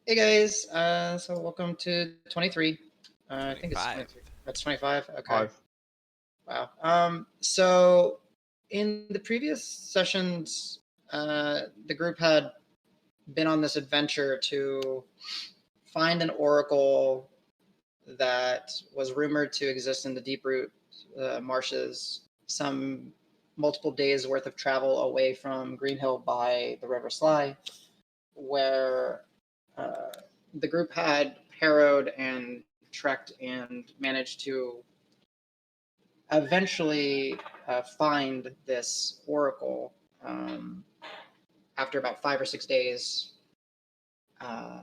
Hey guys, so welcome to 23. I think it's 25. 23. That's 25. Okay. 5. Wow. So in the previous sessions, the group had been on this adventure to find an oracle that was rumored to exist in the deep root marshes, some multiple days worth of travel away from Greenhill by the River Sly, where uh, the group had harrowed and trekked and managed to eventually find this oracle after about 5 or 6 days, uh,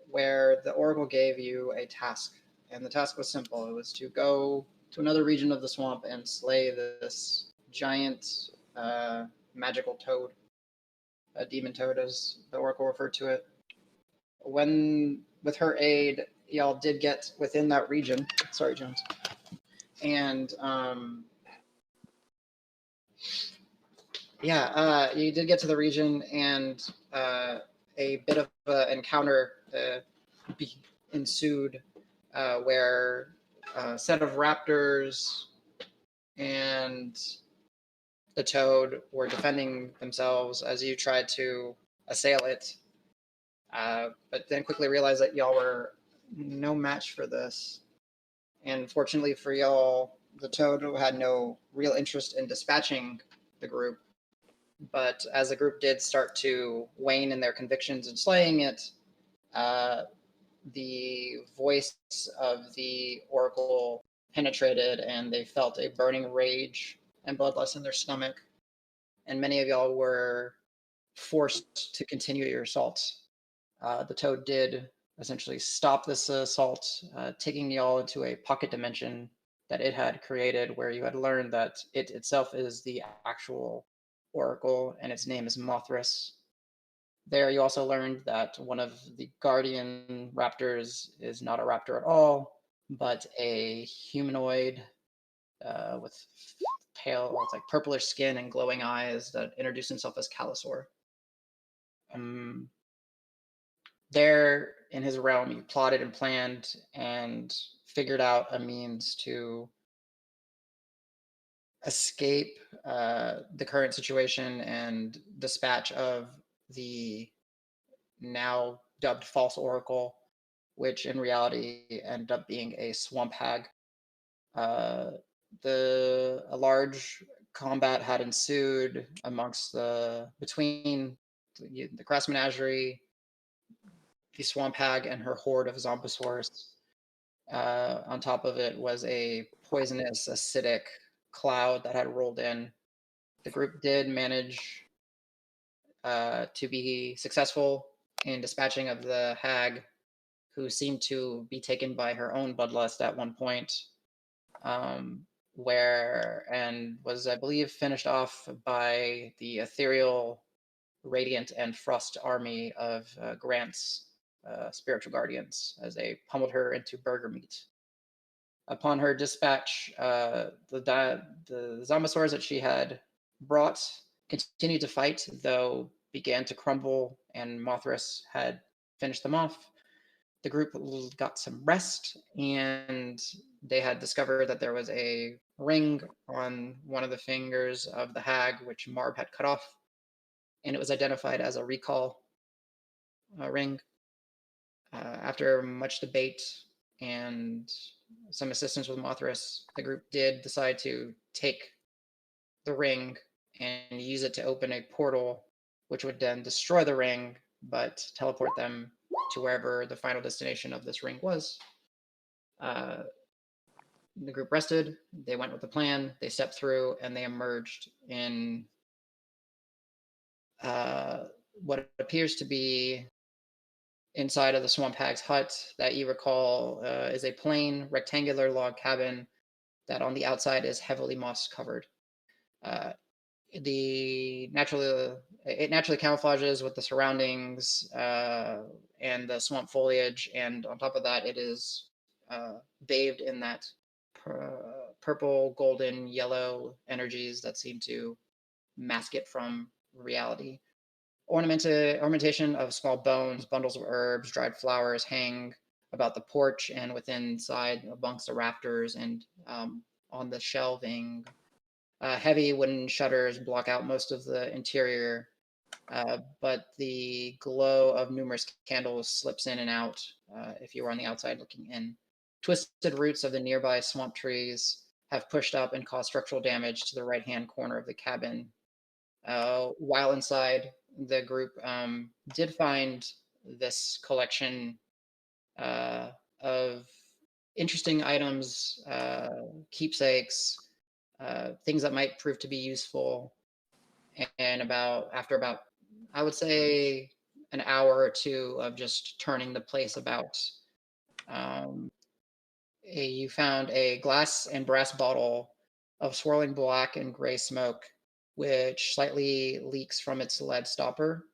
where the oracle gave you a task. And the task was simple. It was to go to another region of the swamp and slay this giant magical toad, a demon toad, as the oracle referred to it. When, with her aid, y'all did get within that region. Sorry, Jones. And you did get to the region, and a bit of an encounter ensued, where a set of raptors and the toad were defending themselves as you tried to assail it, but then quickly realized that y'all were no match for this. And fortunately for y'all, the toad had no real interest in dispatching the group. But as the group did start to wane in their convictions in slaying it, the voice of the oracle penetrated, and they felt a burning rage and bloodlust in their stomach. And many of y'all were forced to continue your assaults. The toad did essentially stop this assault, taking y'all into a pocket dimension that it had created, where you had learned that it itself is the actual oracle, and its name is Mothras. There, you also learned that one of the guardian raptors is not a raptor at all, but a humanoid with pale, it's like purplish skin and glowing eyes that introduced himself as Calisor. Um, there, in his realm, you plotted and planned and figured out a means to escape the current situation and dispatch of the now dubbed false oracle, which in reality ended up being a swamp hag. Uh, a large combat had ensued amongst between the Crass Menagerie, the swamp hag, and her horde of zombosaurs. On top of it was a poisonous, acidic cloud that had rolled in. The group did manage to be successful in dispatching of the hag, who seemed to be taken by her own bloodlust at one point, where and was, I believe, finished off by the ethereal, radiant, and frost army of Grant's spiritual guardians as they pummeled her into burger meat. Upon her dispatch, the zombosaurs that she had brought continued to fight, though began to crumble, and Mothras had finished them off. The group got some rest, and they had discovered that there was a ring on one of the fingers of the hag, which Marb had cut off, and it was identified as a recall ring. After much debate and some assistance with Mothras, the group did decide to take the ring and use it to open a portal, which would then destroy the ring, but teleport them to wherever the final destination of this ring was. Uh, the group rested, they went with the plan, they stepped through, and they emerged in what appears to be inside of the swamp hag's hut that you recall is a plain rectangular log cabin that on the outside is heavily moss covered. Uh, it naturally camouflages with the surroundings and the swamp foliage, and on top of that, it is bathed in that purple, golden, yellow energies that seem to mask it from reality. Ornamentation of small bones, bundles of herbs, dried flowers hang about the porch and within inside amongst the rafters and on the shelving. Heavy wooden shutters block out most of the interior, but the glow of numerous candles slips in and out if you were on the outside looking in. Twisted roots of the nearby swamp trees have pushed up and caused structural damage to the right-hand corner of the cabin. While inside, the group did find this collection of interesting items, keepsakes, things that might prove to be useful. And after about, I would say, an hour or two of just turning the place about, um, you found a glass and brass bottle of swirling black and gray smoke, which slightly leaks from its lead stopper,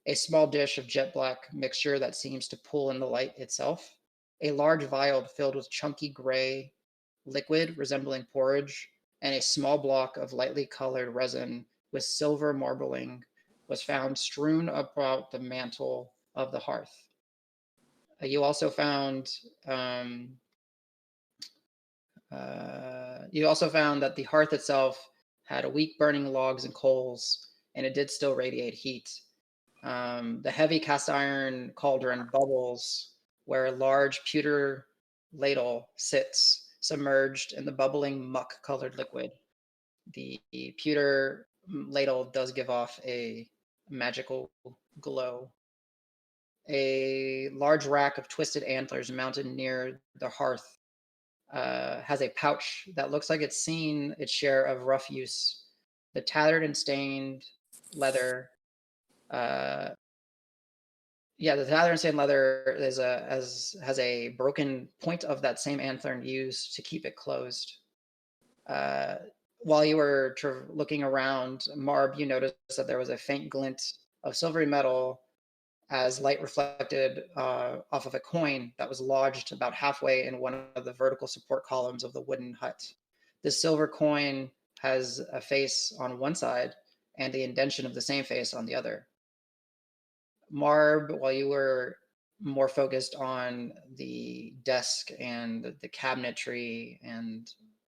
a small dish of jet black mixture that seems to pull in the light itself, a large vial filled with chunky gray liquid resembling porridge, and a small block of lightly colored resin with silver marbling was found strewn about the mantle of the hearth. You also found that the hearth itself had weak burning logs and coals, and it did still radiate heat. The heavy cast iron cauldron bubbles where a large pewter ladle sits submerged in the bubbling muck-colored liquid. The pewter ladle does give off a magical glow. A large rack of twisted antlers mounted near the hearth has a pouch that looks like it's seen its share of rough use. The tattered and stained leather, uh, the tattered and stained leather has a broken point of that same antler used to keep it closed. Uh, while you were looking around, Marb, you noticed that there was a faint glint of silvery metal as light reflected off of a coin that was lodged about halfway in one of the vertical support columns of the wooden hut. This silver coin has a face on one side and the indentation of the same face on the other. Marb, while you were more focused on the desk and the cabinetry and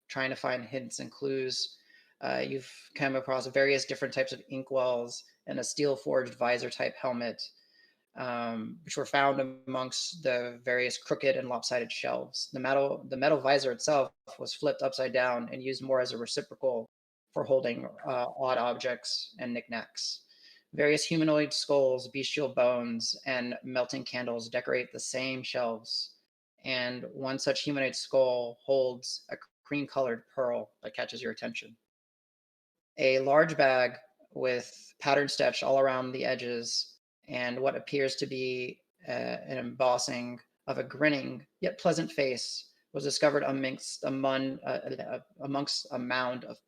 trying to find hints and clues, you've come across various different types of inkwells and a steel forged visor type helmet, which were found amongst the various crooked and lopsided shelves. The metal visor itself was flipped upside down and used more as a reciprocal for holding odd objects and knickknacks. Various humanoid skulls, bestial bones, and melting candles decorate the same shelves. And one such humanoid skull holds a cream-colored pearl that catches your attention. A large bag with pattern stitch all around the edges and what appears to be an embossing of a grinning yet pleasant face was discovered amongst a mound of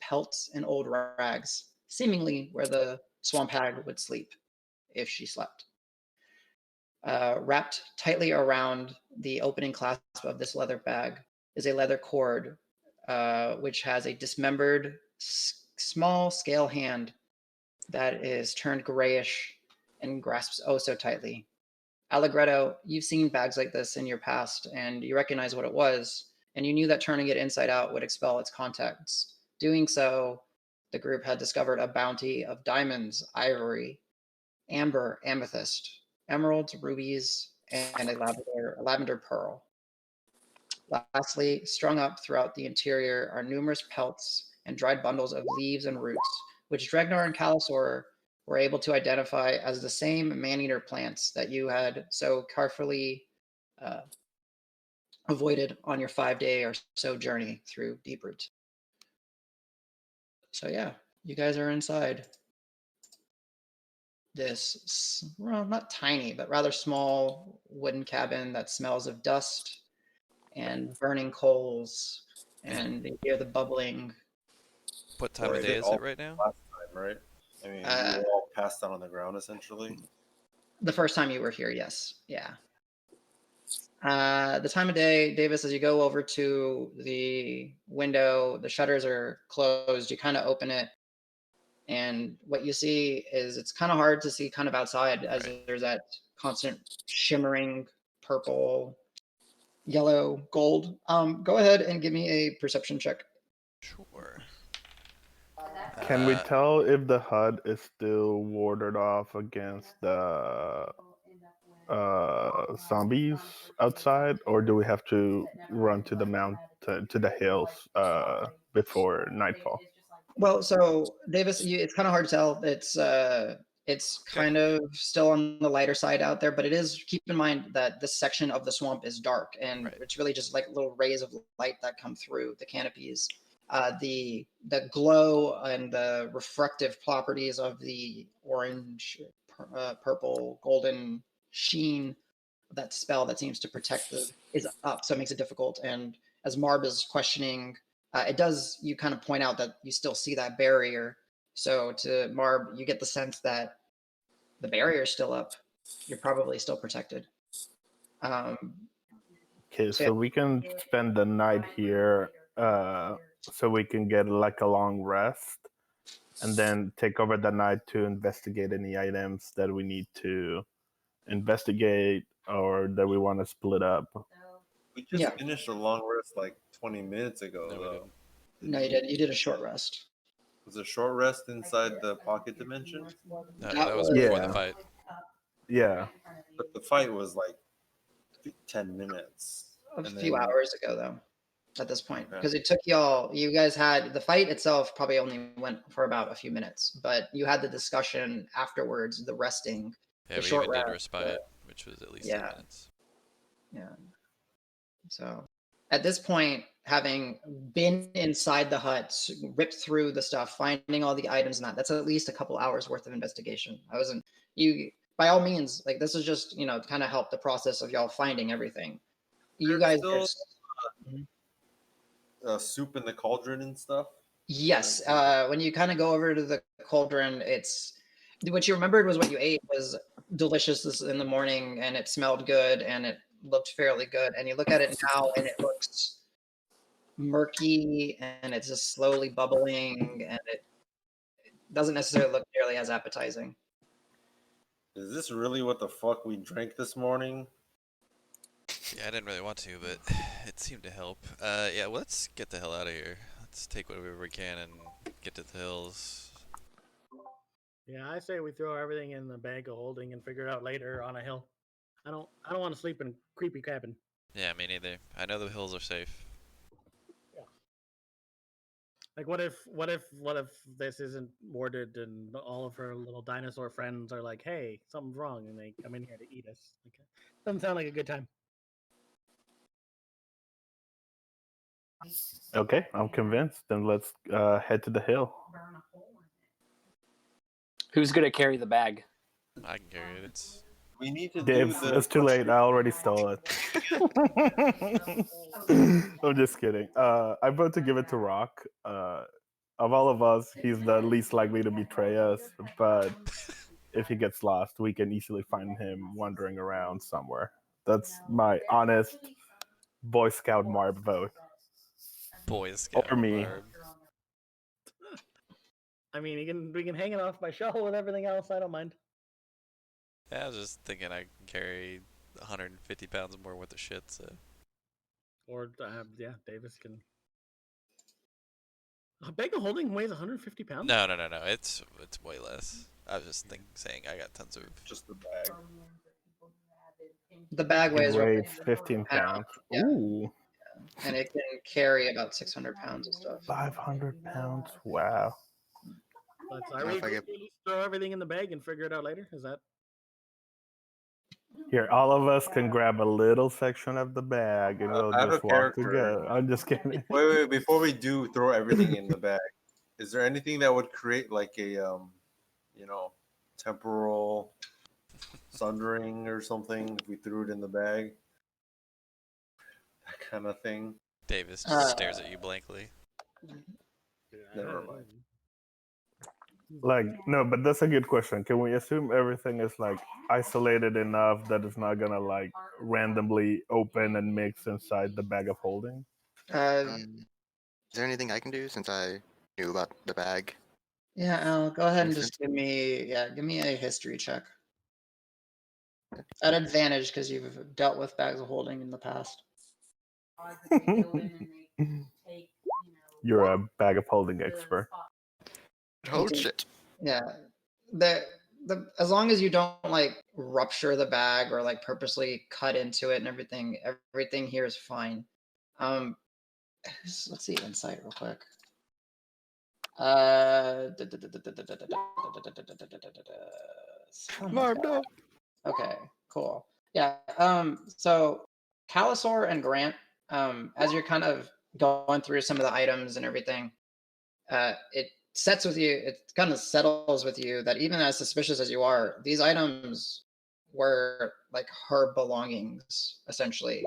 pelts and old rags, seemingly where the swamp hag would sleep if she slept. Wrapped tightly around the opening clasp of this leather bag is a leather cord, which has a dismembered small scale hand that is turned grayish and grasps oh so tightly. Allegretto, you've seen bags like this in your past, and you recognize what it was, and you knew that turning it inside out would expel its contents. Doing so, the group had discovered a bounty of diamonds, ivory, amber, amethyst, emeralds, rubies, and a lavender pearl. Lastly, strung up throughout the interior are numerous pelts and dried bundles of leaves and roots, which Dregnar and Calisor were able to identify as the same man-eater plants that you had so carefully avoided on your 5-day or so journey through Deeproot. So yeah, you guys are inside this, well, not tiny, but rather small wooden cabin that smells of dust and burning coals, and you hear the bubbling. What time of day is it right now? Last time, right? I mean, we were all passed out on the ground essentially. The first time you were here, yes. Yeah. The time of day, Davis, as you go over to the window, the shutters are closed. You kind of open it, And what you see is it's kind of hard to see kind of outside as there's that constant shimmering purple, yellow, gold. Go ahead and give me a perception check. Sure. Can we tell if the HUD is still warded off against the zombies outside, or do we have to run to the mountain, to the hills before nightfall? Well, so Davis, it's kind of hard to tell. It's kind of still on the lighter side out there, but it is. Keep in mind that this section of the swamp is dark, and it's really just like little rays of light that come through the canopies. The glow and the refractive properties of the orange, purple, golden sheen of that spell that seems to protect is up, so it makes it difficult. And as Marb is questioning, it does, you kind of point out that you still see that barrier. So to Marb, you get the sense that the barrier is still up. You're probably still protected. Okay, so we can spend the night here, so we can get like a long rest, and then take over the night to investigate any items that we need to investigate or that we want to split up. We just finished a long rest like 20 minutes ago, though. No, you did. You did a short rest. Was a short rest inside the pocket dimension? No, that was before the fight. Yeah. But the fight was like 10 minutes. A few hours ago, though, at this point. Because it took you guys had, the fight itself probably only went for about a few minutes, but you had the discussion afterwards, the resting. Yeah, the we short even did rest, respite, which was at least 10 minutes. Yeah. So at this point, having been inside the hut, ripped through the stuff, finding all the items and that's at least a couple hours worth of investigation. By all means, like this is just, to kind of help the process of y'all finding everything. You guys still soup in the cauldron and stuff? Yes. When you kind of go over to the cauldron, what you remembered was what you ate was delicious in the morning, and it smelled good, and it looked fairly good. And you look at it now, and it looks murky, and it's just slowly bubbling, and it doesn't necessarily look nearly as appetizing. Is this really what the fuck we drank this morning? Yeah, I didn't really want to, but it seemed to help. Yeah, let's get the hell out of here. Let's take whatever we can and get to the hills. Yeah, I say we throw everything in the bag of holding and figure it out later on a hill. I don't want to sleep in a creepy cabin. Yeah, me neither. I know the hills are safe. Yeah. Like, what if this isn't warded and all of her little dinosaur friends are like, "Hey, something's wrong," and they come in here to eat us? Like, doesn't sound like a good time. Okay, I'm convinced. Then let's head to the hill. Who's gonna carry the bag? I can carry it. We need to Dave, it's too late. I already stole it. I'm just kidding. I vote to give it to Roque. Of all of us, he's the least likely to betray us. But if he gets lost, we can easily find him wandering around somewhere. That's my honest Boy Scout Marb vote. Boy Scout or me. Marb. I mean, we can hang it off my shovel with everything else. I don't mind. Yeah, I was just thinking I can carry 150 pounds more worth of shit, so. Or, yeah, Davis can. A bag of holding weighs 150 pounds? No. It's way less. I was just saying I got tons of. Just the bag. The bag weighs 15 pounds. Yeah. Ooh. And it can carry about 600 pounds of stuff. 500 pounds. Wow. But I really throw everything in the bag and figure it out later. Is that? Here, all of us can grab a little section of the bag and we'll just walk together. I'm just kidding. Wait. Before we do throw everything in the bag, is there anything that would create like a, temporal sundering or something if we threw it in the bag? That kind of thing. Davis just stares at you blankly. Never mind. Like, no, but that's a good question. Can we assume everything is like isolated enough that it's not gonna like randomly open and mix inside the bag of holding? Is there anything I can do since I knew about the bag? Yeah, Al, go ahead and Okay. just give me a history check. At advantage because you've dealt with bags of holding in the past. You're a bag of holding expert. Oh shit. Yeah. The as long as you don't like rupture the bag or like purposely cut into it and everything here is fine. Let's see insight real quick. Marb, no. Okay, cool. Yeah. So Calisor and Grant, as you're kind of going through some of the items and everything, it sets with you, it kind of settles with you that even as suspicious as you are, these items were like her belongings, essentially.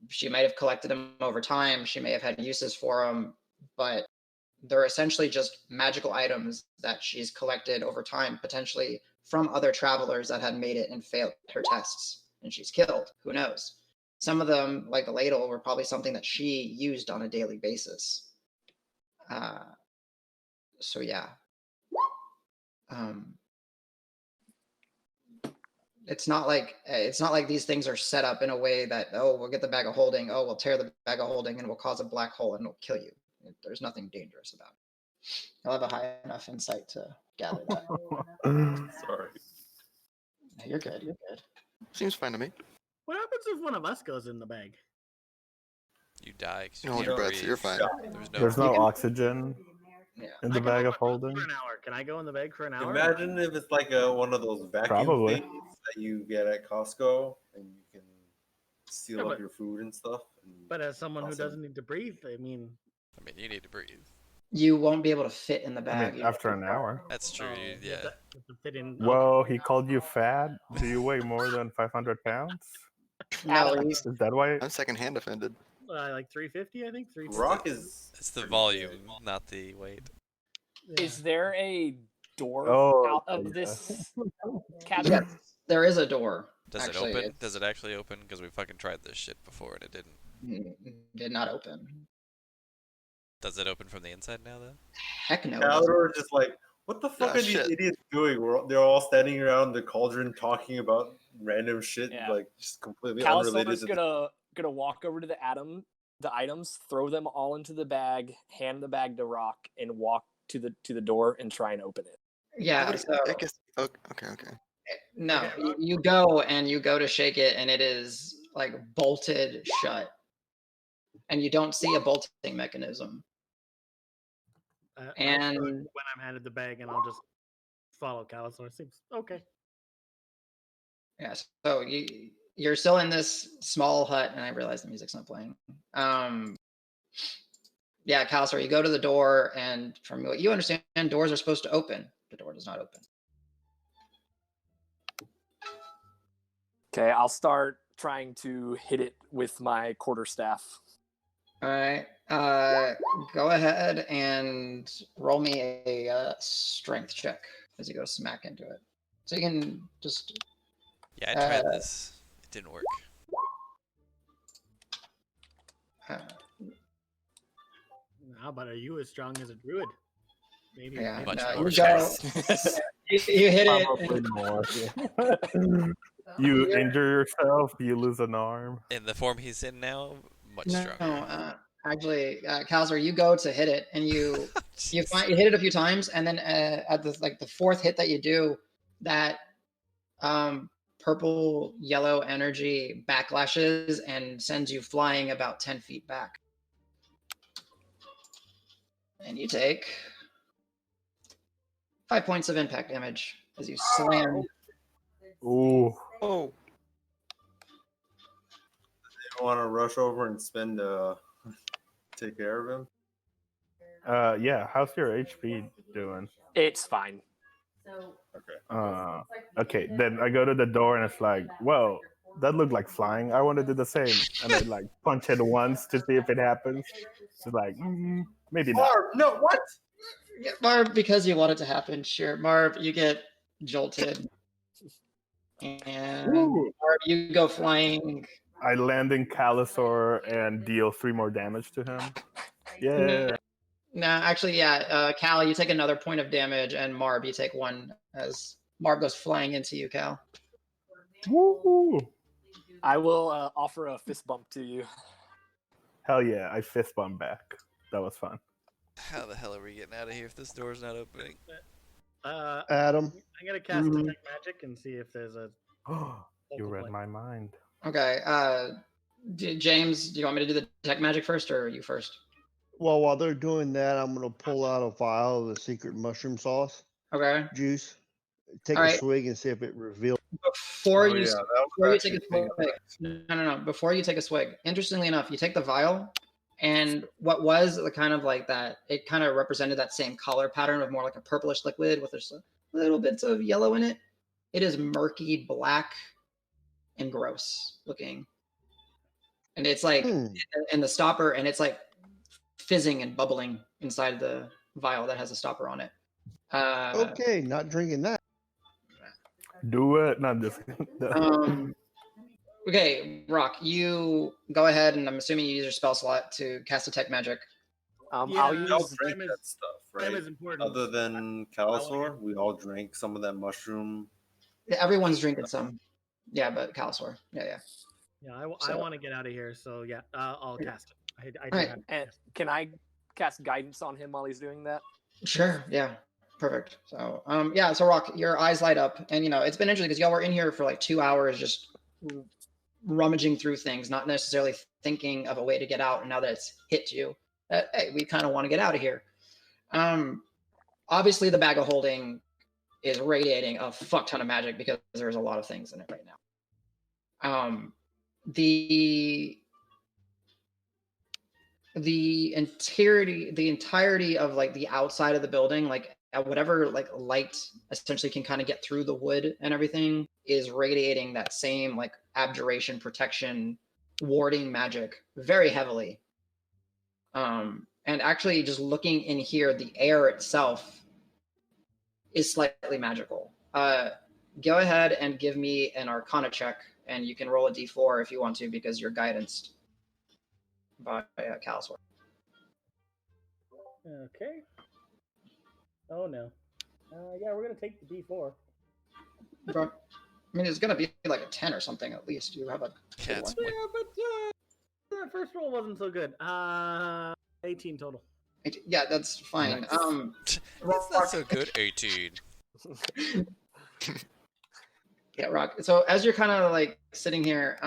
She might have collected them over time, she may have had uses for them, but they're essentially just magical items that she's collected over time, potentially from other travelers that had made it and failed her tests, and she's killed. Who knows? Some of them, like the ladle, were probably something that she used on a daily basis. So yeah. It's not like these things are set up in a way that, oh, we'll get the bag of holding, oh, we'll tear the bag of holding and we'll cause a black hole and it'll kill you. There's nothing dangerous about it. You'll have a high enough insight to gather that. Sorry. You're good. You're good. Seems fine to me. What happens if one of us goes in the bag? You die. 'Cause you You hold your can't breath, so you're breathe. fine. There's no oxygen Yeah. in I the can bag hold of my breath holding. for an hour. Can I go in the bag for an hour? Imagine if it's like one of those vacuum Probably. things that you get at Costco and you can seal Yeah, up but- your food and stuff. And But as someone who Awesome. doesn't need to breathe, I mean, you need to breathe. You won't be able to fit in the I bag. mean, after an hour. That's true. oh, You, you have yeah. to- you have to fit in. Whoa, he called you fat? Do you weigh more than 500 pounds? No, Adam, he's Is that why? I'm secondhand offended. Like 350, I think. 350. Rock is It's the pretty volume, big. not the weight. Yeah. is there a door Oh, out of yeah. this cabin? yes, there is a door. Does Actually, it open? it's- Does it actually open? Because we fucking tried this shit before and it didn't. Did not open. Does it open from the inside now, though? Heck no. it doesn't. Caldor is just like, what the fuck Ah, are these shit. idiots doing? They're all standing around the cauldron talking about random shit, Yeah. like just completely unrelated Calisor's to gonna walk over to the items, throw them all into the bag, hand the bag to Rock, and walk to the door and try and open it. Yeah. So I guess. Okay. no, Okay. you go to shake it, and it is like bolted shut, and you don't see a bolting mechanism. I'll And- throw it when I'm handed the bag, and I'll just follow Calisor. Seems okay. Yeah, so you're still in this small hut, and I realize the music's not playing. Yeah, Calisor, you go to the door, and from what you understand, doors are supposed to open. The door does not open. Okay, I'll start trying to hit it with my quarterstaff. All right, go ahead and roll me a strength check as you go smack into it. So you can just Yeah, I tried this. It didn't work. How about are you as strong as a druid? Maybe. Yeah, Much no, more you go. stress. You hit it. Probably more. You injure yourself, you lose an arm. In the form he's in now, much No, stronger. actually, Calisor, you go to hit it, and you hit it a few times, and then at the fourth hit that you do, that purple yellow energy backlashes and sends you flying about 10 feet back, and you take 5 points of impact damage as you slam. Ooh. Oh. You want to rush over and spend take care of him. Yeah, how's your HP doing? It's fine. Okay, then I go to the door and it's like, whoa, that looked like flying. I want to do the same. And I like punch it once to see if it happens. It's like, maybe not. Marb, no, what? Yeah, Marb, because you want it to happen, sure. Marb, you get jolted. And Ooh. Marb, you go flying. I land in Calisor and deal 3 more damage to him. Yeah. Nah, actually, yeah. Cal, you take another point of damage, and Marb, you take one as Marb goes flying into you, Cal. Woo! I will offer a fist bump to you. Hell yeah! I fist bump back. That was fun. How the hell are we getting out of here if this door's not opening? I'm Adam. gonna cast detect magic and see if there's a. You read point. my mind. Okay. James, do you want me to do the detect magic first, or you first? Well, while they're doing that, I'm gonna pull out a vial of the secret mushroom sauce Okay. juice. Take All a right. swig and see if it reveals. Before Oh, you, yeah, that before was you take a actually swig, no. Before you take a swig, interestingly enough, you take the vial, and what was the kind of like that, it kind of represented that same color pattern of more like a purplish liquid with just little bits of yellow in it. It is murky black and gross looking, and it's like in the stopper, and it's like fizzing and bubbling inside the vial that has a stopper on it. Okay, not drinking that. Do it. Not just. Okay, Rock, you go ahead, and I'm assuming you use your spell slot to cast detect magic. I'll Yeah. We all use. drank Time that stuff, Time right? is important. Other than Calisor, we all drank some of that mushroom. Everyone's drinking some. Yeah, but Calisor. Yeah. Yeah, I So- want to get out of here, so yeah, I'll cast it. I do Alright. have to And cast it. can I cast guidance on him while he's doing that? Sure. Yeah. Perfect. So, yeah. So, Rock, your eyes light up, and it's been interesting because y'all were in here for like 2 hours, just rummaging through things, not necessarily thinking of a way to get out. And now that it's hit you, hey, we kind of want to get out of here. Obviously, the bag of holding is radiating a fuck ton of magic because there's a lot of things in it right now. The entirety of like the outside of the building, like at whatever like light essentially can kind of get through the wood and everything, is radiating that same like abjuration, protection, warding magic very heavily. And actually just looking in here, the air itself is slightly magical. Go ahead and give me an Arcana check, and you can roll a d4 if you want to, because you're guidanced by Calisor. Okay. Oh no. Yeah, we're gonna take the D4. I mean, it's gonna be like a 10 or something at least. You have a Yeah, it's one. Yeah, but that first roll wasn't so good. 18 total. Yeah, that's fine. Nice. That's not so good. 18. Yeah, Rock. So as you're kind of like sitting here,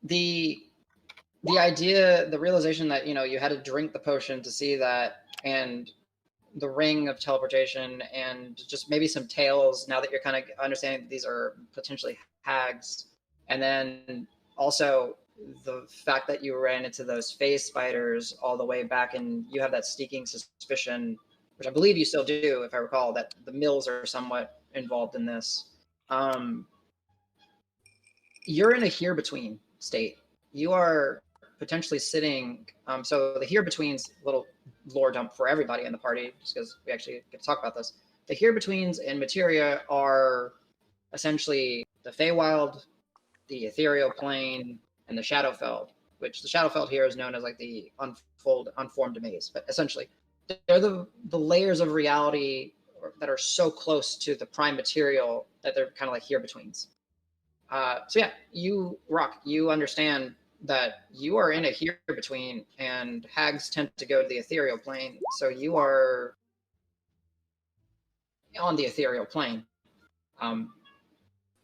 the idea, the realization that you had to drink the potion to see that, and the ring of teleportation, and just maybe some tales. Now that you're kind of understanding that these are potentially hags, and then also the fact that you ran into those phase spiders all the way back, and you have that sneaking suspicion, which I believe you still do, if I recall, that the mills are somewhat involved in this. You're in a here-between state. You are potentially sitting. So the here-betweens, little lore dump for everybody in the party, just because we actually get to talk about this. The here-betweens in Materia are essentially the Feywild, the ethereal plane, and the Shadowfell, which the Shadowfell here is known as like the unformed maze. But essentially, they're the layers of reality that are so close to the prime material that they're kind of like here-betweens. So yeah, Rock, you understand that you are in a here-between, and hags tend to go to the ethereal plane, so you are on the ethereal plane.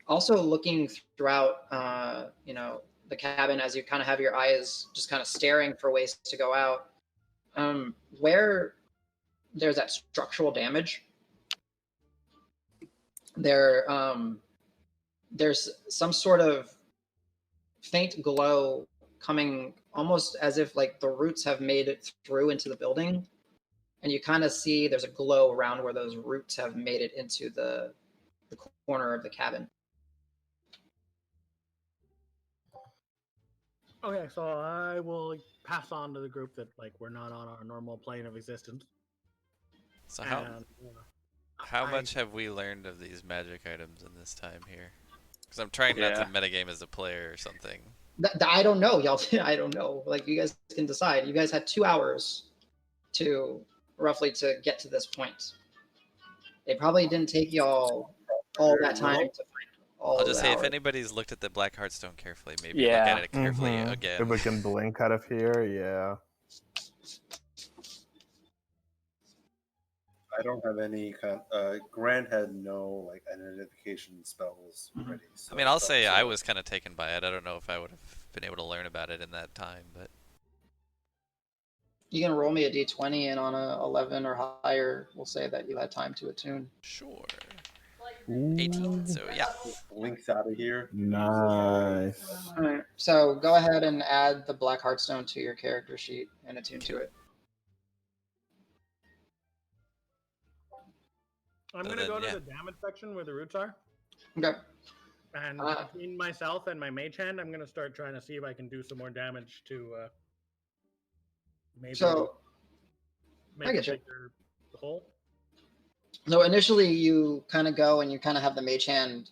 Also looking throughout, the cabin as you kind of have your eyes just kind of staring for ways to go out. Where there's that structural damage, there's some sort of faint glow coming, almost as if like the roots have made it through into the building, and you kind of see there's a glow around where those roots have made it into the corner of the cabin. Okay, so I will pass on to the group that like we're not on our normal plane of existence. So And, how much have we learned of these magic items in this time here? Because I'm trying not to metagame as a player or something. I don't know, y'all. I don't know. Like, you guys can decide. You guys had 2 hours to roughly to get to this point. It probably didn't take y'all all that time to find all I'll of just the say if hours. anybody's looked at the Black Heartstone carefully, maybe look Yeah. at it carefully Mhm. again. If we can blink out of here, yeah. I don't have any kind. Grant had no like identification spells ready. So I mean, I'll thought say I so. was kind of taken by it. I don't know if I would have been able to learn about it in that time, but You can roll me a d20, and on a 11 or higher, we'll say that you had time to attune. sure. Ooh, 18, so yeah. Just blinks out of here. nice. All right. So go ahead and add the Black Heartstone to your character sheet and attune to it. I'm So gonna then, go to yeah. the damage section where the roots are, Okay. and between myself and my mage hand, I'm gonna start trying to see if I can do some more damage to maybe So I make a get you. bigger hole. So initially, you kind of go and you kind of have the mage hand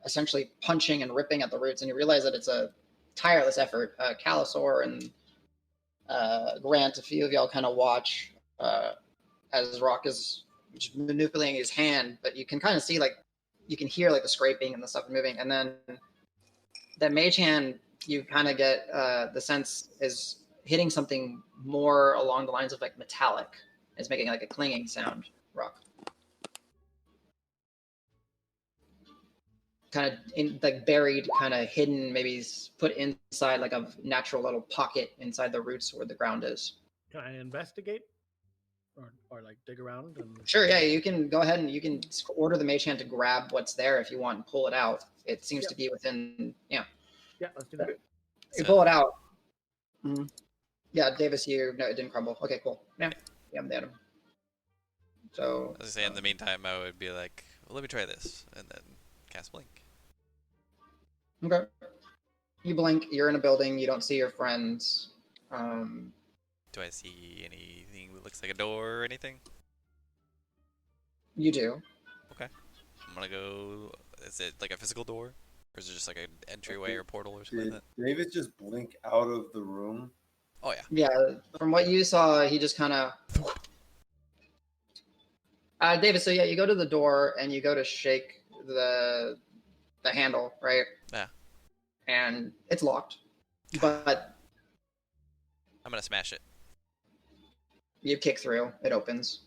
essentially punching and ripping at the roots, and you realize that it's a tireless effort. Calisor and Grant, a few of y'all kind of watch as Roque is just manipulating his hand, but you can kind of see, like, you can hear like the scraping and the stuff moving, and then that mage hand, you kind of get the sense is hitting something more along the lines of like metallic. It's making like a clinging sound. Roque. Kind of in like buried, kind of hidden, maybe put inside like a natural little pocket inside the roots where the ground is. Can I investigate, or like dig around? And Sure, yeah, you can go ahead and you can order the mage hand to grab what's there if you want and pull it out. It seems to be within, yeah. Yeah, let's do that. You pull it out. Mm-hmm. Yeah, Davis, no, it didn't crumble. Okay, cool. Yeah, they had him. So. As I say, in the meantime, I would be like, well, let me try this, and then cast Blink. Okay. You blink. You're in a building. You don't see your friends. Do I see anything that looks like a door or anything? You do. Okay. I'm gonna go. Is it like a physical door? Or is it just like an entryway or portal or something Did like that? David just blink out of the room? Oh, yeah. Yeah, from what you saw, he just kind of. David, so yeah, you go to the door and you go to shake the handle, right? Yeah. And it's locked, but I'm gonna smash it. you kick through. It opens.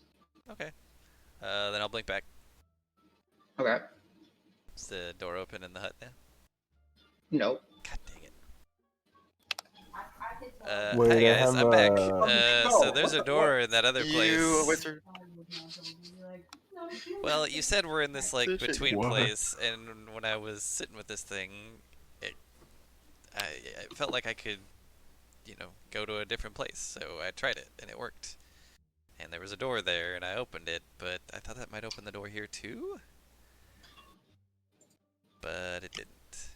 Okay. Then I'll blink back. Okay. Is the door open in the hut now? Nope. God dang it. Wait, hi I guys, have I'm back. No, So there's a what the- door in that other place. You wizard. Well, you said we're in this like This shit- between What? place, and when I was sitting with this thing, I felt like I could, go to a different place. So I tried it, and it worked. And there was a door there, and I opened it, but I thought that might open the door here too. But it didn't.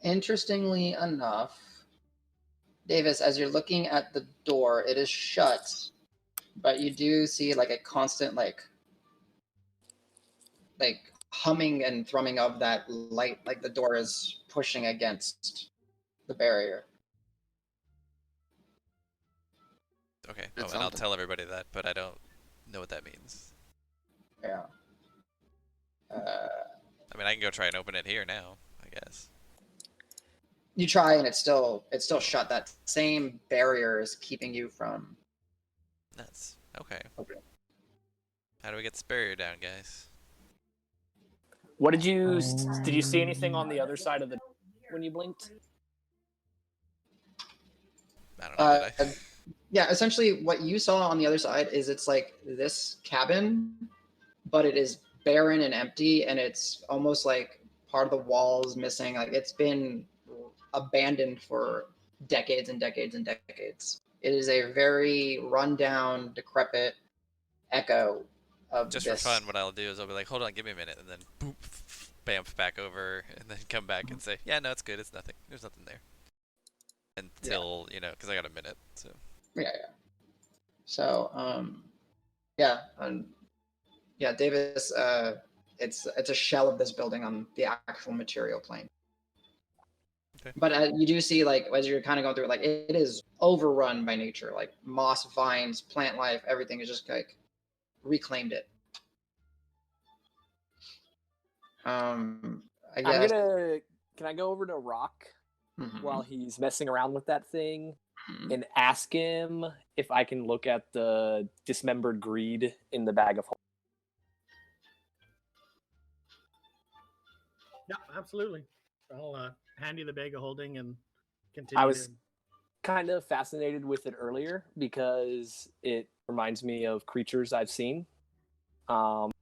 Interestingly enough, Davis, as you're looking at the door, it is shut, but you do see like a constant like humming and thrumming of that light, like the door is pushing against the barrier. Okay, It's and I'll something. tell everybody that, but I don't know what that means. Yeah. I mean, I can go try and open it here now, I guess. You try and it's still shut. That same barrier is keeping you from. Nuts. Okay. Okay. How do we get this barrier down, guys? What did you see anything on the other side of the when you blinked? I don't know, did I? Yeah, essentially what you saw on the other side is it's like this cabin, but it is barren and empty, and it's almost like part of the walls missing. Like it's been abandoned for decades and decades and decades. It is a very rundown, decrepit echo of Just this. for fun, what I'll do is I'll be like, hold on, give me a minute, and then boop, bamf back over, and then come back and say, yeah, no, it's good, it's nothing. There's nothing there. Until, because I got a minute, so. Yeah. So, yeah, Davis. It's a shell of this building on the actual material plane. But you do see, like, as you're kind of going through it, like, it is overrun by nature. Like, moss, vines, plant life, everything is just, like, reclaimed it. I guess. Can I go over to Roque Mhm. while he's messing around with that thing Mhm. and ask him if I can look at the dismembered greed in the bag of holding? Yeah, absolutely. I'll hand you the bag of holding and continue. I was kind of fascinated with it earlier because it reminds me of creatures I've seen. And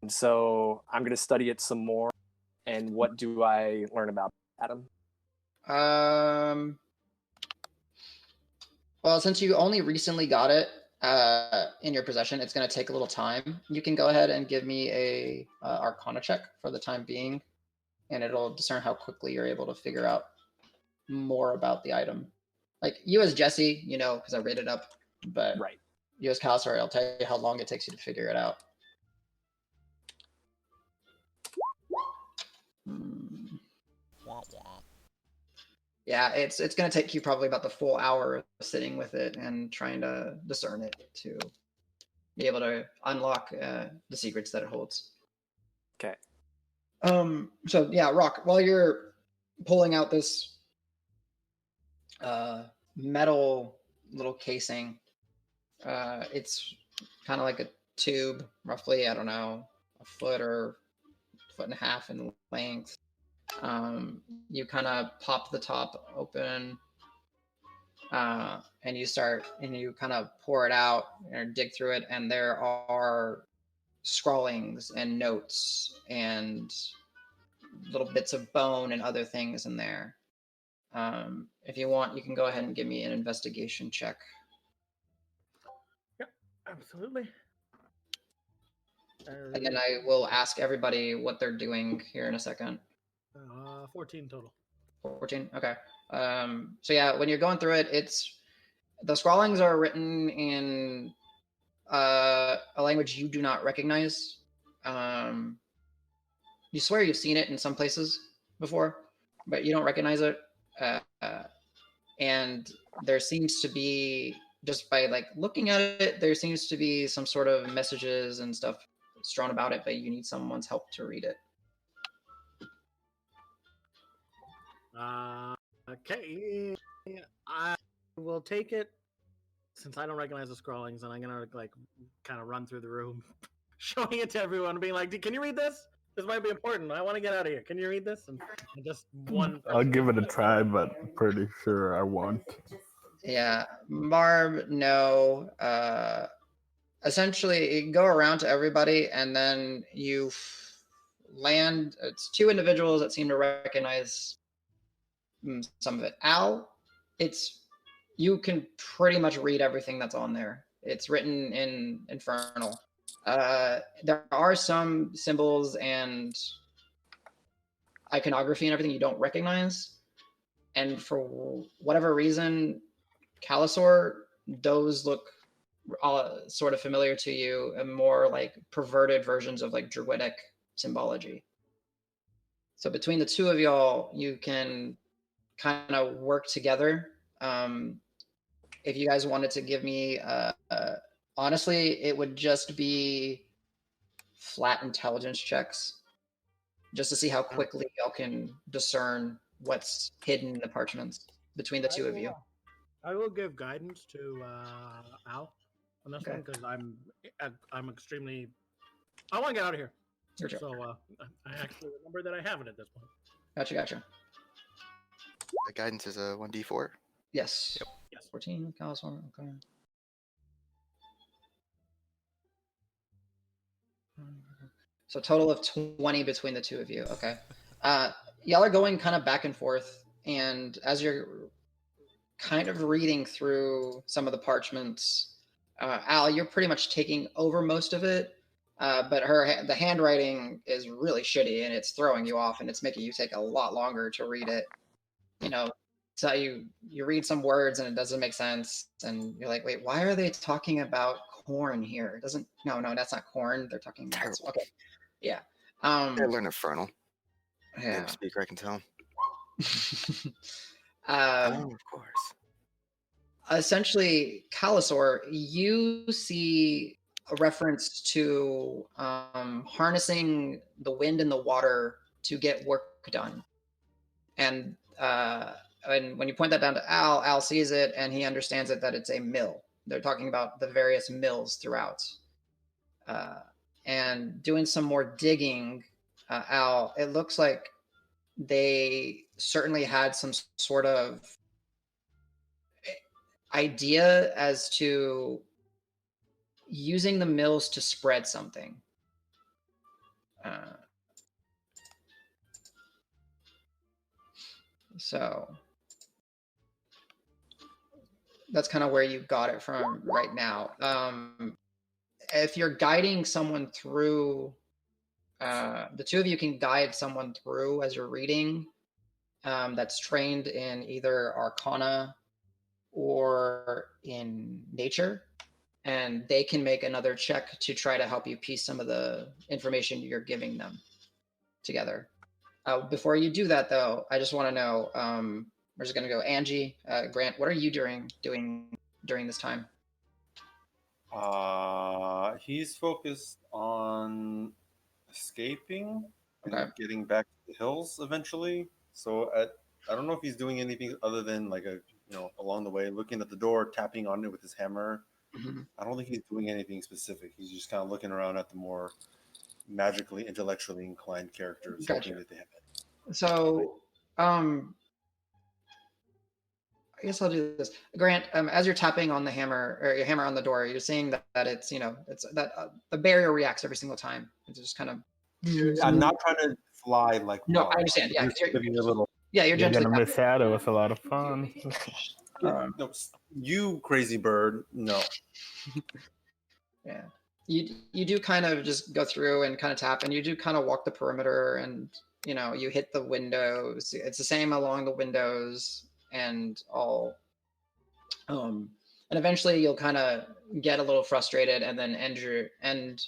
so I'm going to study it some more. And what do I learn about Adam? Well, since you only recently got it in your possession, it's going to take a little time. You can go ahead and give me a Arcana check for the time being, and it'll discern how quickly you're able to figure out more about the item. Like you as Jesse, you know, because I rated up, but Right. you as Calisor, I'll tell you how long it takes you to figure it out. Womp womp. Yeah, it's going to take you probably about the full hour of sitting with it and trying to discern it to be able to unlock the secrets that it holds. Okay. So yeah, Roque, while you're pulling out this metal little casing, it's kind of like a tube, roughly, I don't know, a foot or foot and a half in length. You kind of pop the top open, and you kind of pour it out and dig through it, and there are scrawlings and notes and little bits of bone and other things in there. If you want, you can go ahead and give me an investigation check. Yep, absolutely. And then I will ask everybody what they're doing here in a second. 14 total. 14? Okay. So yeah, when you're going through it, the scrawlings are written in a language you do not recognize. You swear you've seen it in some places before, but you don't recognize it. And there seems to be, just by like looking at it, there seems to be some sort of messages and stuff strewn about it, but you need someone's help to read it. Okay, I will take it since I don't recognize the scrawlings, and I'm gonna like kind of run through the room, showing it to everyone, being like, "Can you read this? This might be important. I want to get out of here. Can you read this?" And just one. I'll give it a try, but pretty sure I won't. Yeah, Marb, no. Essentially, you go around to everybody, and then you land. It's two individuals that seem to recognize some of it. Al, you can pretty much read everything that's on there. It's written in Infernal. There are some symbols and iconography and everything you don't recognize, and for whatever reason, Calisor, those look sort of familiar to you, and more like perverted versions of like druidic symbology. So between the two of y'all, you can kind of work together. If you guys wanted to give me, honestly, it would just be flat intelligence checks, just to see how quickly y'all can discern what's hidden in the parchments between the two of you. I will give guidance to Al on this one because I'm extremely. I want to get out of here. So I actually remember that I have it at this point. Gotcha. The guidance is a 1d4. Yes. Yep. Yes. 14, Calisor, okay. So total of 20 between the two of you. Okay. Y'all are going kind of back and forth, and as you're kind of reading through some of the parchments, Al, you're pretty much taking over most of it, but the handwriting is really shitty, and it's throwing you off, and it's making you take a lot longer to read it. You know, so you read some words and it doesn't make sense, and you're like, wait, why are they talking about corn here? It doesn't. No, that's not corn. They're talking about. Terrible. Okay. Yeah. I learned Infernal. Yeah. Native speaker, I can tell. Oh, of course. Essentially, Calisor, you see a reference to harnessing the wind and the water to get work done. And when you point that down to Al sees it and he understands it that it's a mill. They're talking about the various mills throughout. And doing some more digging, Al, it looks like they certainly had some sort of idea as to using the mills to spread something. So that's kind of where you got it from right now. If you're guiding someone through, the two of you can guide someone through as you're reading, that's trained in either Arcana or in Nature, and they can make another check to try to help you piece some of the information you're giving them together. Before you do that, though, I just want to know, we're just going to go Angie, Grant, what are you doing during this time? He's focused on escaping and Okay. getting back to the hills eventually. So I don't know if he's doing anything other than like along the way, looking at the door, tapping on it with his hammer. Mm-hmm. I don't think he's doing anything specific. He's just kind of looking around at the more magically, intellectually inclined characters, Gotcha. hoping that they have it. So, I guess I'll do this. Grant, as you're tapping on the hammer or your hammer on the door, you're seeing that it's, it's that the barrier reacts every single time. It's just kind of. I'm not trying to fly like. No, Marb. I understand. Yeah, Just giving you a little. you're You're gently gonna tapping. miss out. It was a lot of fun. No, you crazy bird. No. Yeah, you do kind of just go through and kind of tap, and you do kind of walk the perimeter, and you hit the windows. It's the same along the windows and all. And eventually you'll kind of get a little frustrated, and then end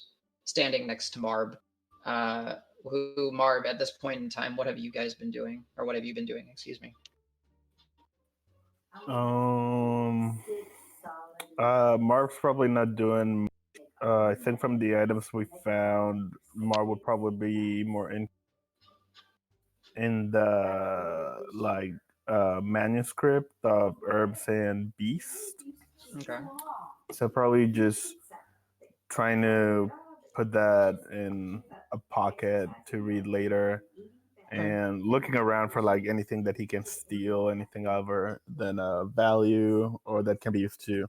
standing next to Marb. Who Marb at this point in time? What have you guys been doing, or what have you been doing? Excuse me. Mark's probably not doing. I think from the items we found, Mark would probably be more in the manuscript of herbs and beasts. Okay. So probably just trying to put that in a pocket to read later, and looking around for like anything that he can steal, anything other than value, or that can be used to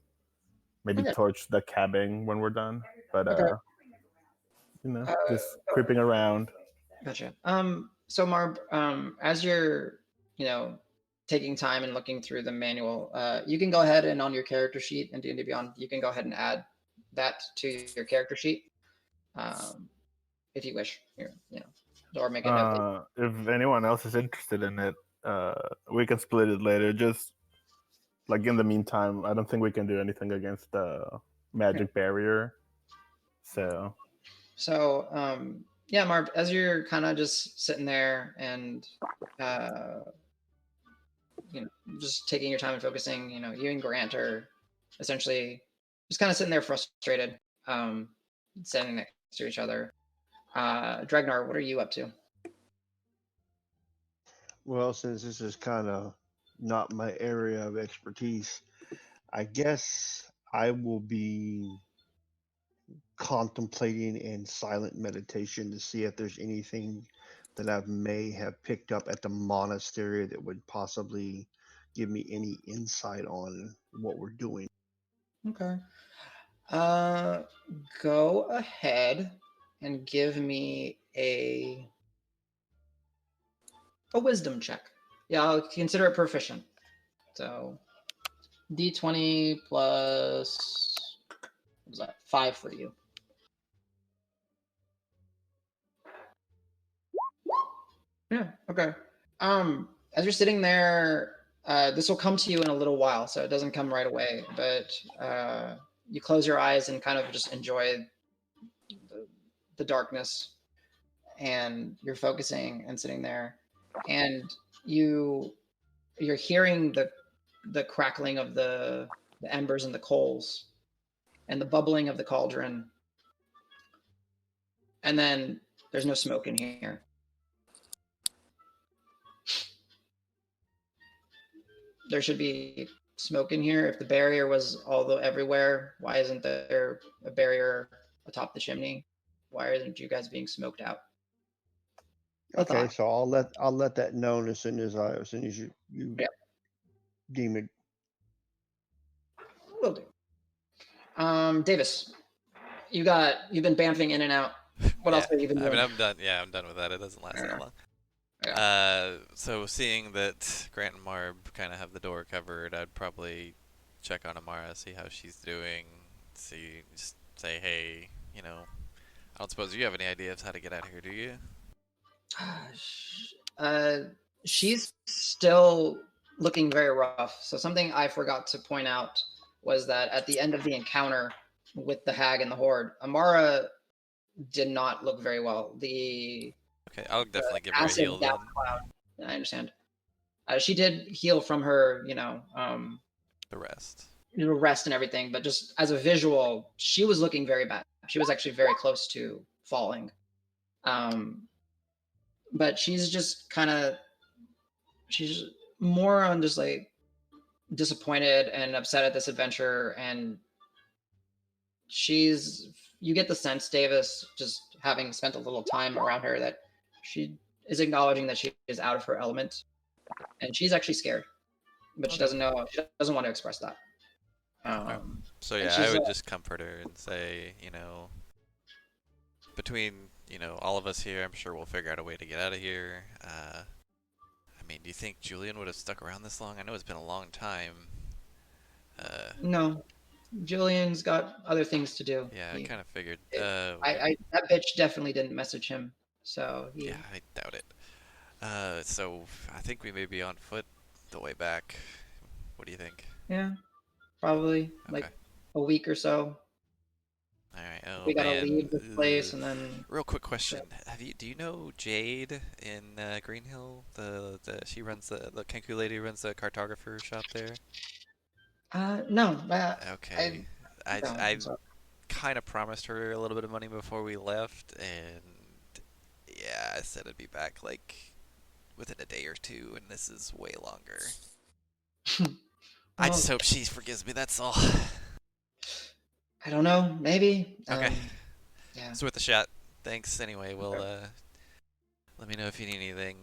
maybe torch the cabin when we're done. But just creeping around. Gotcha. So Marb, as you're, taking time and looking through the manual, you can go ahead and on your character sheet in D&D Beyond, you can go ahead and add that to your character sheet, if you wish. Or make a note. If anyone else is interested in it, we can split it later. Just like in the meantime, I don't think we can do anything against the magic barrier. So. Yeah, Marb, as you're kind of just sitting there and just taking your time and focusing, you and Grant are essentially just kind of sitting there frustrated, standing next to each other. Dregnar, what are you up to? Well, since this is kind of not my area of expertise, I guess I will be contemplating in silent meditation to see if there's anything that I may have picked up at the monastery that would possibly give me any insight on what we're doing. Okay. Go ahead and give me a wisdom check. Yeah, I'll consider it proficient. So D20 plus, what was that? 5 for you. Yeah, okay. As you're sitting there, this will come to you in a little while, so it doesn't come right away, but you close your eyes and kind of just enjoy the darkness, and you're focusing and sitting there, and you're hearing the crackling of the embers and the coals and the bubbling of the cauldron. And then there's no smoke in here. There should be smoke in here. If the barrier was everywhere, why isn't there a barrier atop the chimney? Why aren't you guys being smoked out? Okay, so I'll let that known as soon as you Yep. deem it. Will do. Davis, you've been bamfing in and out. What else have you been doing? I mean, I'm done. Yeah, I'm done with that. It doesn't last that long. Yeah. So seeing that Grant and Marb kind of have the door covered, I'd probably check on Amara, see how she's doing, just say, hey, you know, I don't suppose you have any ideas how to get out of here, do you? She's still looking very rough. So something I forgot to point out was that at the end of the encounter with the hag and the horde, Amara did not look very well. Okay, I'll definitely give her a heal then. Cloud, I understand. She did heal from her, The rest and everything, but just as a visual, she was looking very bad. She was actually very close to falling. But she's just she's more on just like disappointed and upset at this adventure, and you get the sense, Davis, just having spent a little time around her, that she is acknowledging that she is out of her element, and she's actually scared, but she doesn't want to express that. So yeah, I would just comfort her and say, between all of us here, I'm sure we'll figure out a way to get out of here. I mean, do you think Julian would have stuck around this long? I know it's been a long time. No, Julian's got other things to do. Yeah, I kind of figured. That bitch definitely didn't message him, so yeah, I doubt it. So I think we may be on foot the way back. What do you think? Yeah, probably like a week or so. All right. Oh, we gotta leave this place and then. Real quick question: do you know Jade in Green Hill? She runs the Kenku lady runs the cartographer shop there. No. Okay. I kind of promised her a little bit of money before we left, and yeah, I said I'd be back like within a day or two, and this is way longer. I just hope she forgives me. That's all. I don't know. Maybe. Okay. Yeah. It's worth a shot. Thanks. Anyway, we'll let me know if you need anything.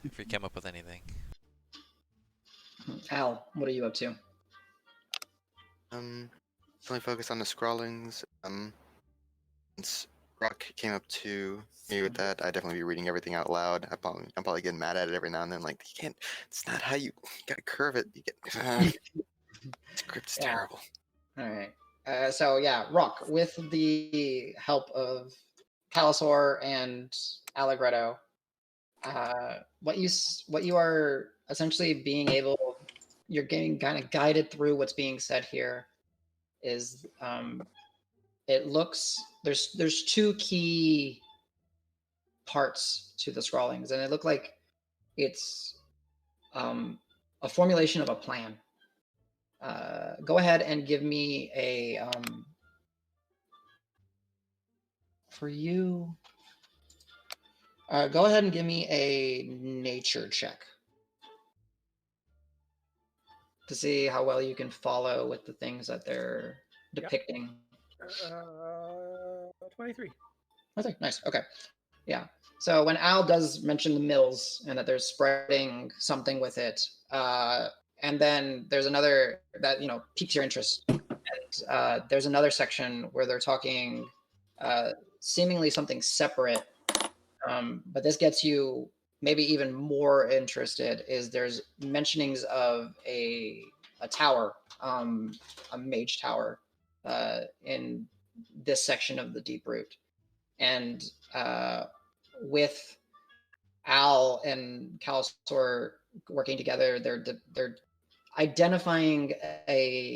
If you come up with anything. Al, what are you up to? Really focused on the scrawlings. Since Roque came up to me with that, I'd definitely be reading everything out loud. I'm probably getting mad at it every now and then. Like, you can't. It's not how you gotta curve it. You get. Script's terrible. All right. So yeah, Roque, with the help of Calisor and Allegretto, what you are essentially you're getting kind of guided through what's being said here is it looks there's two key parts to the scrawlings, and it looked like it's a formulation of a plan. Go ahead and give me a for you. Go ahead and give me a nature check to see how well you can follow with the things that they're depicting. 23. Okay, nice. Okay, yeah. So when Al does mention the mills and that they're spreading something with it, and then there's another that piques your interest. And there's another section where they're talking seemingly something separate, but this gets you maybe even more interested. Is there's mentionings of a tower, a mage tower, in this section of the Deep Root, and with Al and Calisor working together, they're identifying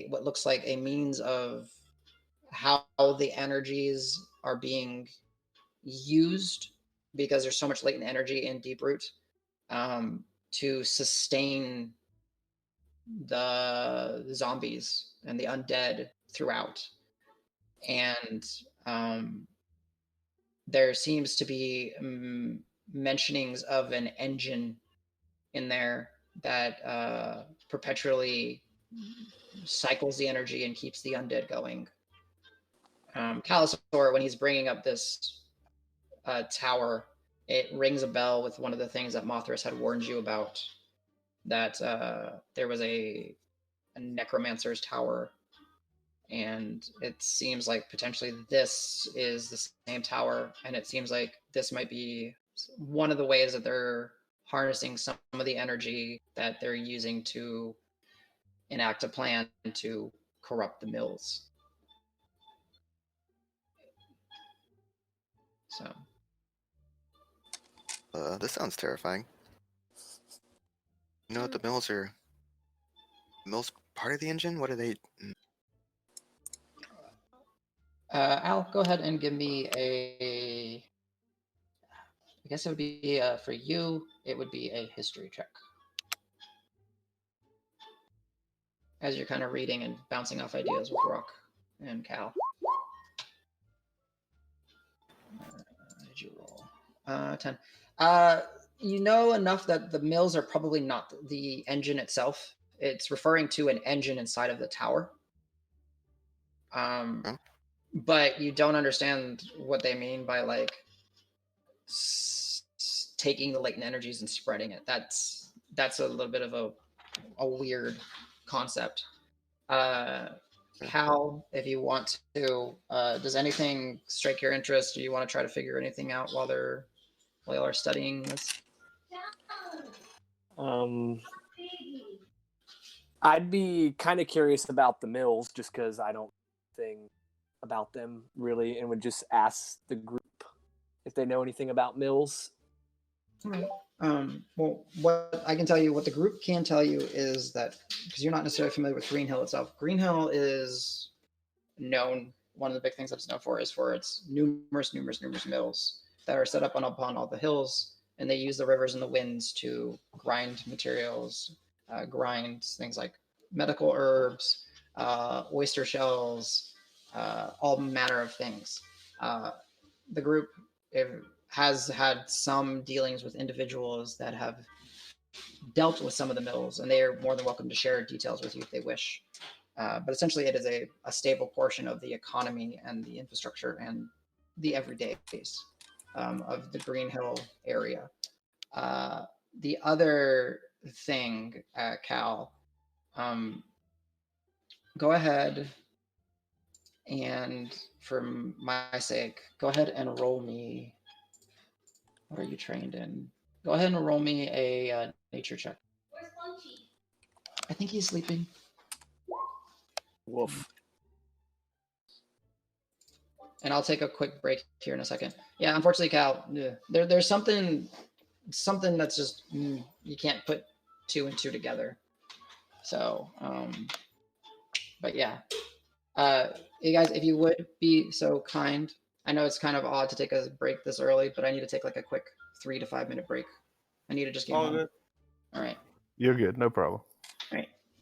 what looks like a means of how the energies are being used, because there's so much latent energy in Deep Root, to sustain the zombies and the undead throughout. And there seems to be mentionings of an engine in there that perpetually cycles the energy and keeps the undead going. Calisor, when he's bringing up this tower, it rings a bell with one of the things that Mothras had warned you about, that there was a necromancer's tower, and it seems like potentially this is the same tower, and it seems like this might be one of the ways that they're harnessing some of the energy that they're using to enact a plan to corrupt the mills. So this sounds terrifying. You know what, the mills are... Mills part of the engine? What are they... Al, go ahead and give me a... I guess it would be, for you, it would be a history check. As you're kind of reading and bouncing off ideas with Roque and Cal. Did you roll? 10. You know enough that the mills are probably not the engine itself. It's referring to an engine inside of the tower. But you don't understand what they mean by like taking the latent energies and spreading it. That's a little bit of a weird concept. Cal, if you want to, does anything strike your interest? Do you want to try to figure anything out while y'all are studying this? I'd be kind of curious about the mills, just because I don't know anything about them really, and would just ask the group if they know anything about mills. All right. Well, what I can tell you, what the group can tell you is that, because you're not necessarily familiar with Green Hill itself, Green Hill is known, one of the big things that it's known for is for its numerous mills that are set up upon all the hills, and they use the rivers and the winds to grind materials, grind things like medical herbs, oyster shells, all manner of things. The group has had some dealings with individuals that have dealt with some of the mills, and they are more than welcome to share details with you if they wish. But essentially, it is a stable portion of the economy and the infrastructure and the everydays of the Green Hill area. The other thing, Cal, go ahead and, for my sake, go ahead and roll me. What are you trained in? Go ahead and roll me a nature check. Where's Lunchy? I think he's sleeping. Woof. And I'll take a quick break here in a second. Yeah, unfortunately, Cal, there's something that's just you can't put two and two together. So, but yeah, you guys, if you would be so kind. I know it's kind of odd to take a break this early, but I need to take like a quick 3 to 5 minute break. I need to just get home. Good. All right. You're good, no problem.